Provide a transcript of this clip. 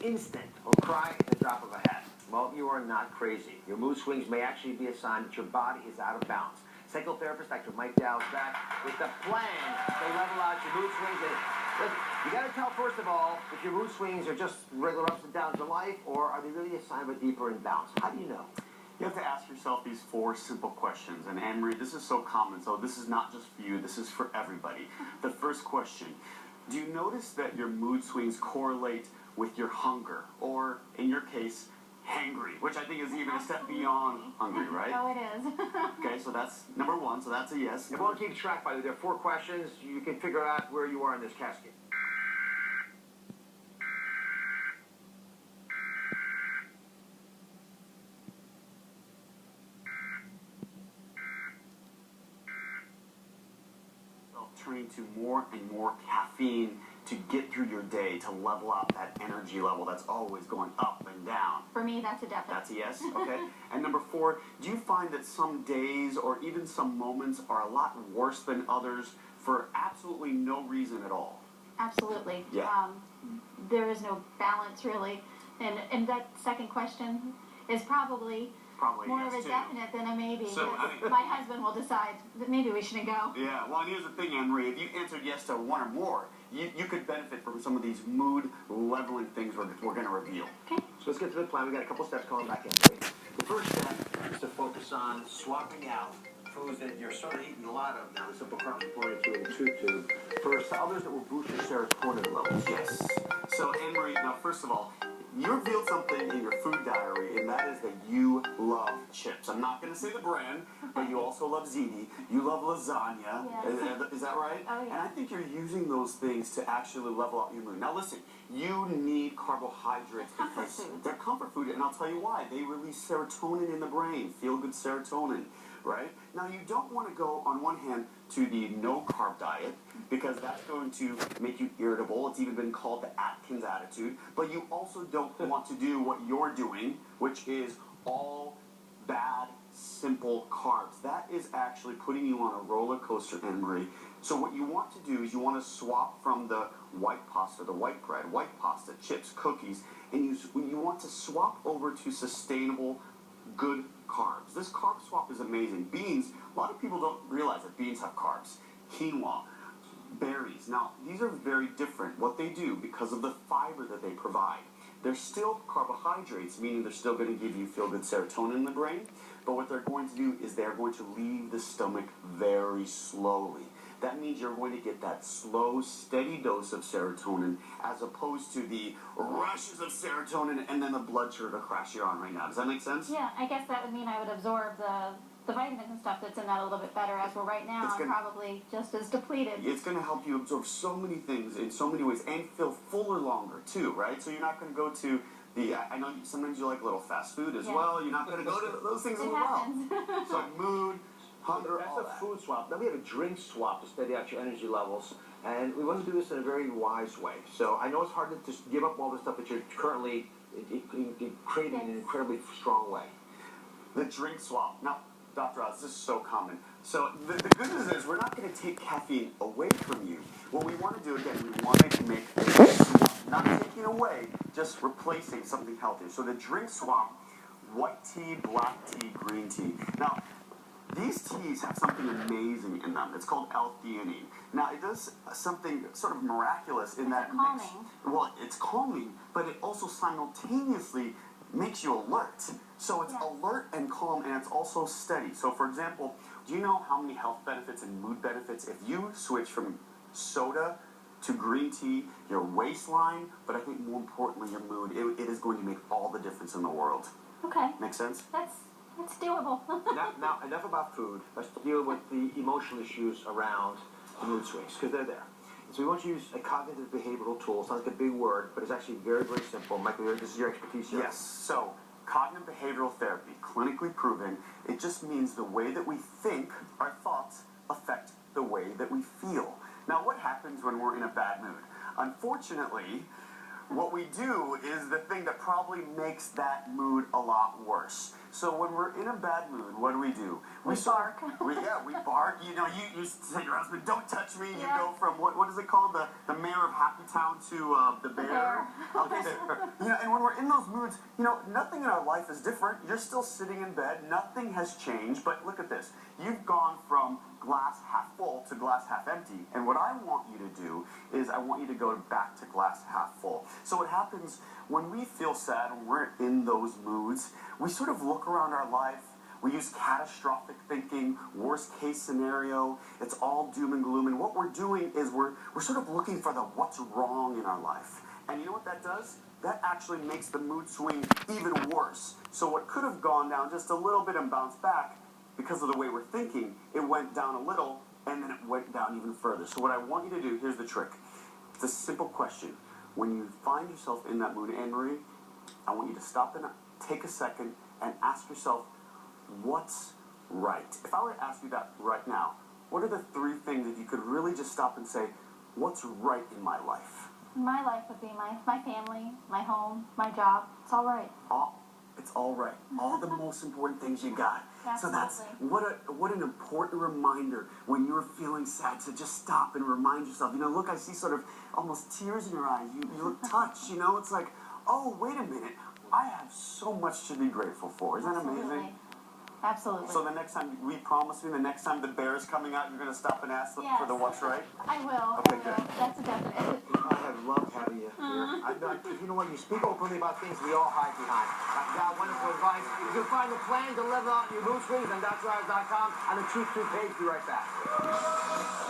instant or cry at the drop of a hat. Well, you are not crazy. Your mood swings may actually be a sign that your body is out of balance. Psychotherapist Dr. Mike Dow is back with the plan to level out your mood swings. And listen, you got to tell, first of all, if your mood swings are just regular ups and downs in life, or are they really a sign of a deeper imbalance? How do you know? You have to ask yourself these 4 simple questions. And Anne-Marie, this is so common, so this is not just for you, this is for everybody. The first question, do you notice that your mood swings correlate with your hunger? Or, in your case, hangry, which I think is even a step beyond hungry, right? Oh, it is. Okay, so that's number 1, so that's a yes. If one keeps track, by the way, there are 4 questions. You can figure out where you are in this casket. Turning to more and more caffeine to get through your day, to level out that energy level that's always going up and down. For me, that's a definite. That's a yes? Okay. And number 4, do you find that some days or even some moments are a lot worse than others for absolutely no reason at all? Absolutely. Yeah. There is no balance, really. And that second question is probably more yes, of a too. definite than a maybe. So, my husband will decide that maybe we shouldn't go. Yeah, well, and here's the thing, Anne-Marie. If you answered yes to 1 or more, you could benefit from some of these mood-leveling things we're going to reveal. Okay. So let's get to the plan. We've got a couple steps coming back in. The first step is to focus on swapping out foods that you're sort of eating a lot of now, the simple carbs reported to in the truth tube, for others that will boost your serotonin levels. Yes. So, Anne-Marie, now, first of all, you revealed something in your food diary, and that is that you love chips. I'm not going to say the brand, but you also love ziti. You love lasagna. Yes. Is that right? Oh, yeah. And I think you're using those things to actually level out your mood. Now, listen, you need carbohydrates because they're comfort food, and I'll tell you why. They release serotonin in the brain, feel-good serotonin, right? Now, you don't want to go, on one hand, to the no-carb diet, because that's going to make you irritable. It's even been called the Atkins attitude. But you also don't want to do what you're doing, which is all bad, simple carbs. That is actually putting you on a roller coaster, Anne-Marie. So what you want to do is you want to swap from the white pasta, the white bread, white pasta, chips, cookies, and you want to swap over to sustainable, good carbs. This carb swap is amazing. Beans, a lot of people don't realize that beans have carbs. Quinoa, berries. Now, these are very different. What they do, because of the fiber that they provide, they're still carbohydrates, meaning they're still going to give you feel-good serotonin in the brain, but what they're going to do is they're going to leave the stomach very slowly. That means you're going to get that slow, steady dose of serotonin as opposed to the rushes of serotonin and then the blood sugar crash you're on right now. Does that make sense? Yeah, I guess that would mean I would absorb the vitamins and stuff that's in that a little bit better, as we're right now, I'm probably just as depleted. It's going to help you absorb so many things in so many ways and feel fuller longer, too, right? So you're not going to go to I know sometimes you like a little fast food as well. You're not going to go to those things as well. So mood, hunger, that's a food swap. Then we have a drink swap to steady out your energy levels. And we want to do this in a very wise way. So I know it's hard to just give up all the stuff that you're currently craving in an incredibly strong way. The drink swap. Now, Dr. Oz, this is so common. So the good news is we're not going to take caffeine away from you. What we want to do, again, we want to make a swap, not taking away, just replacing something healthier. So the drink swap, white tea, black tea, green tea. Now, these teas have something amazing in them. It's called L-theanine. Now, it does something sort of miraculous in that it makes... Well, it's calming, but it also simultaneously makes you alert. So it's alert and calm, and it's also steady. So, for example, do you know how many health benefits and mood benefits if you switch from soda to green tea, your waistline, but I think more importantly, your mood, it is going to make all the difference in the world. Okay. Make sense? That's doable. now, enough about food. Let's deal with the emotional issues around the mood swings, because they're there. So we want to use a cognitive behavioral tool. It sounds like a big word, but it's actually very, very simple. Michael, this is your expertise here. Yes. So cognitive behavioral therapy, clinically proven, it just means the way that we think, our thoughts, affect the way that we feel. Now, what happens when we're in a bad mood? Unfortunately, what we do is the thing that probably makes that mood a lot worse. So when we're in a bad mood, what do? We bark. We bark. You know, you say to your husband, "Don't touch me." You Yeah. go from what is it called, the mayor of Happy Town to the bear. Okay, so, you know, and when we're in those moods, you know, nothing in our life is different. You're still sitting in bed. Nothing has changed. But look at this. You've gone from glass half full to glass half empty. And what I want you to do is I want you to go back to glass half full. So what happens when we feel sad, when we're in those moods, we sort of look around our life. We use catastrophic thinking, worst case scenario. It's all doom and gloom. And what we're doing is we're sort of looking for the what's wrong in our life. And you know what that does? That actually makes the mood swing even worse. So what could have gone down just a little bit and bounced back, because of the way we're thinking, it went down a little and then it went down even further. So what I want you to do, here's the trick. It's a simple question. When you find yourself in that mood, Anne-Marie, I want you to stop and take a second and ask yourself, what's right? If I were to ask you that right now, what are the 3 things that you could really just stop and say, what's right in my life? My life would be my family, my home, my job. It's all right. It's all right. All the most important things you got. Absolutely. So that's what an important reminder when you're feeling sad to just stop and remind yourself. You know, look, I see sort of almost tears in your eyes. You look touched. You know, it's like, oh, wait a minute. I have so much to be grateful for. Isn't that amazing? Absolutely. So the next time, we promise me the next time the bear is coming out, you're going to stop and ask them for the what's right? I will. Okay, I will. good. That's a definite. I have loved having you here. You know what? You speak openly about things we all hide behind. Got wonderful advice. You can find the plan to level out your mood swings on DrIves.com on the Truth 2 page. Be right back.